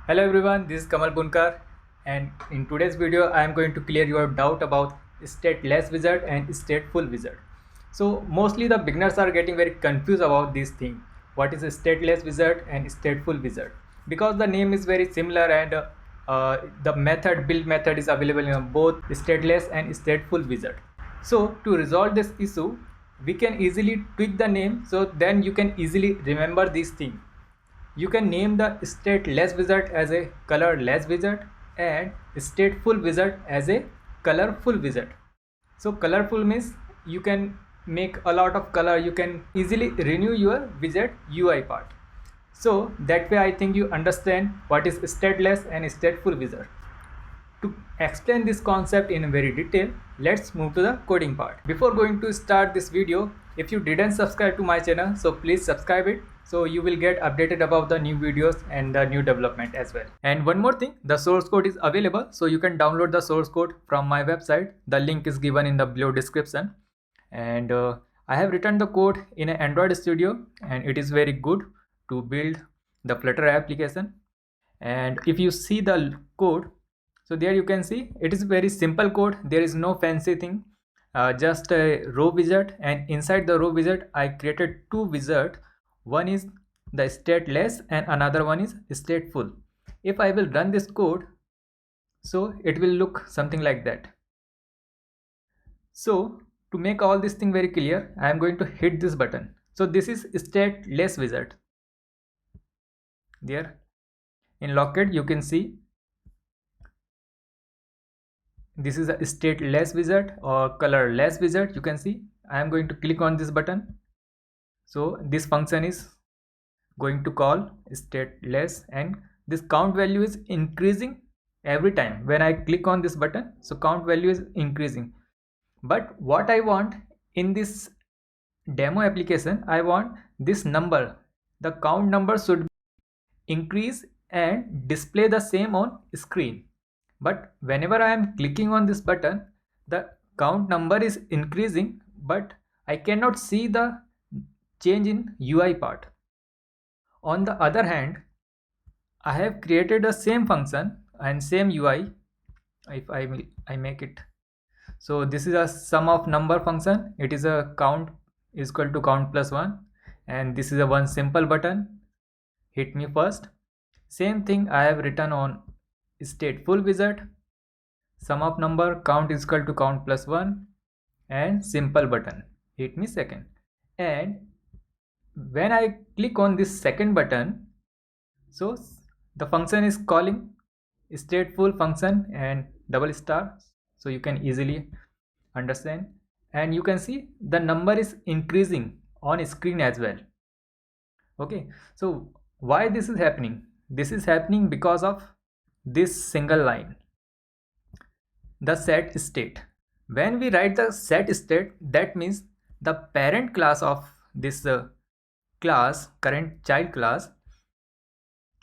Hello everyone, this is Kamal Bunkar, and in today's video I am going to clear your doubt about stateless wizard and stateful wizard. So mostly the beginners are getting very confused about this thing. What is a stateless wizard and stateful wizard? Because the name is very similar and the build method is available in both stateless and stateful wizard. So to resolve this issue, we can easily tweak the name so then you can easily remember this thing. You can name the stateless wizard as a colorless wizard and stateful wizard as a colorful wizard. So colorful means you can make a lot of color, you can easily renew your wizard UI part. So that way I think you understand what is stateless and stateful wizard. To explain this concept in very detail, let's move to the coding part. Before going to start this video, if you didn't subscribe to my channel, so please subscribe it so you will get updated about the new videos and the new development as well. And one more thing, the source code is available, so you can download the source code from my website. The link is given in the below description. And I have written the code in an Android Studio and it is very good to build the Flutter application. And if you see the code, so there you can see it is very simple code. There is no fancy thing, just a row wizard, and inside the row wizard I created two wizard. One is the stateless and another one is stateful. If I will run this code, so it will look something like that. So to make all this thing very clear, I am going to hit this button. So this is stateless wizard. There in Locket you can see this is a stateless wizard or colorless wizard. You can see I am going to click on this button. So this function is going to call stateless and this count value is increasing every time when I click on this button. So count value is increasing. But what I want in this demo application, I want this number, the count number should increase and display the same on screen. But whenever I am clicking on this button, the count number is increasing, but I cannot see the change in UI part. On the other hand, I have created the same function and same UI. If I make it, so this is a sum of number function. It is a count is equal to count plus 1, and this is a one simple button, hit me first. Same thing I have written on stateful wizard, sum of number count is equal to count plus 1 and simple button, hit me second. And when I click on this second button, so the function is calling stateful function and double star, so you can easily understand. And you can see the number is increasing on screen as well. Okay, so why this is happening? This is happening because of this single line, the set state. When we write the set state, that means the parent class of this class, current child class,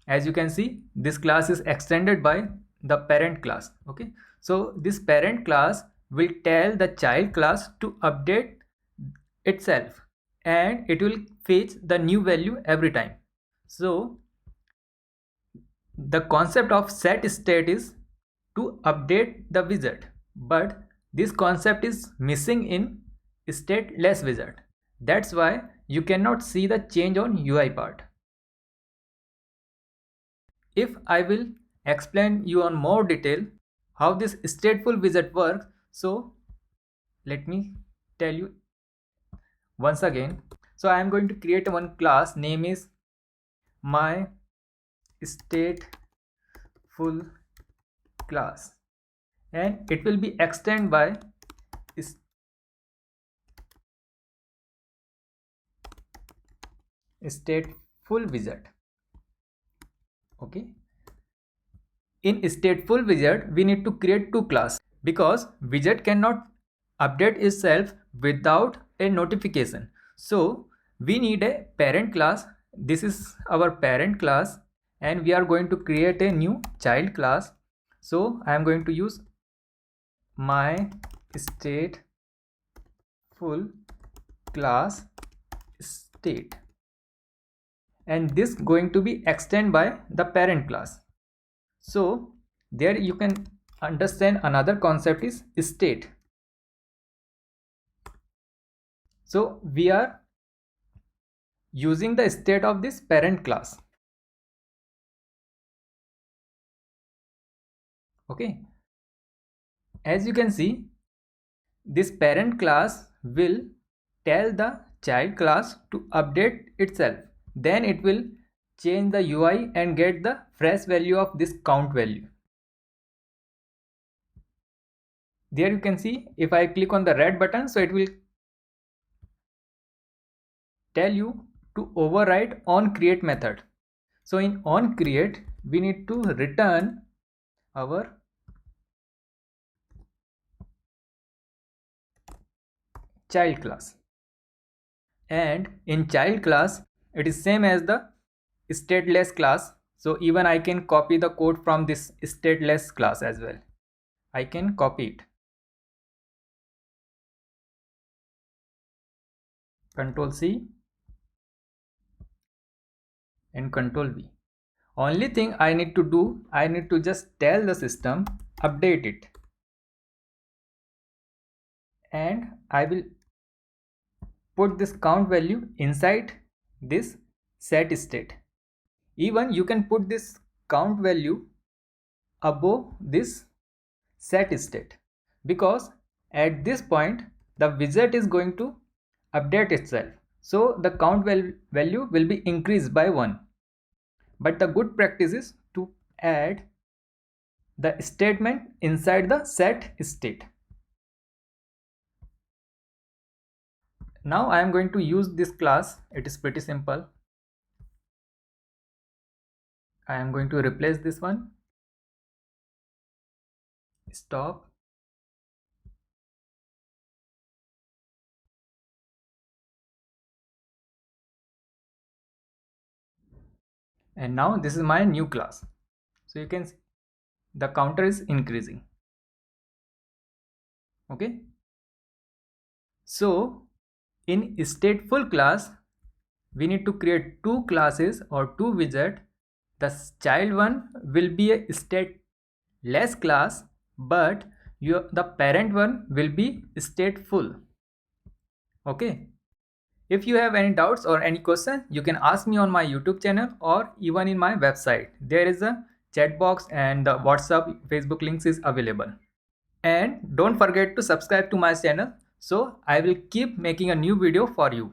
as you can see this class is extended by the parent class. Okay, so this parent class will tell the child class to update itself and it will fetch the new value every time. So the concept of set state is to update the wizard, but this concept is missing in stateless wizard. That's why you cannot see the change on UI part. If I will explain you on more detail how this stateful wizard works, so let me tell you once again. So I am going to create one class, name is my stateful class, and it will be extended by stateful wizard. Okay, in stateful wizard we need to create two classes because wizard cannot update itself without a notification. So we need a parent class. This is our parent class and we are going to create a new child class. So I am going to use my stateful class state, and this going to be extended by the parent class. So there you can understand another concept is state. So we are using the state of this parent class. Okay, as you can see, this parent class will tell the child class to update itself. Then it will change the UI and get the fresh value of this count value. There you can see, if I click on the red button, so it will tell you to override onCreate method. So in onCreate, we need to return our child class, and in child class it is same as the stateless class. So even I can copy the code from this stateless class as well. I can copy it, Control C and Control V. Only thing I need to do, I need to just tell the system update it, and I will put this count value inside this set state. Even you can put this count value above this set state, because at this point the widget is going to update itself, so the count value will be increased by 1. But the good practice is to add the statement inside the set state. Now I am going to use this class. It is pretty simple. I am going to replace this one, stop, and now this is my new class. So you can see the counter is increasing. Okay, so in stateful class we need to create two classes or two widgets. The child one will be a stateless class, but the parent one will be stateful. Okay, if you have any doubts or any question, you can ask me on my YouTube channel or even in my website. There is a chat box and the WhatsApp, Facebook links is available. And don't forget to subscribe to my channel, so I will keep making a new video for you.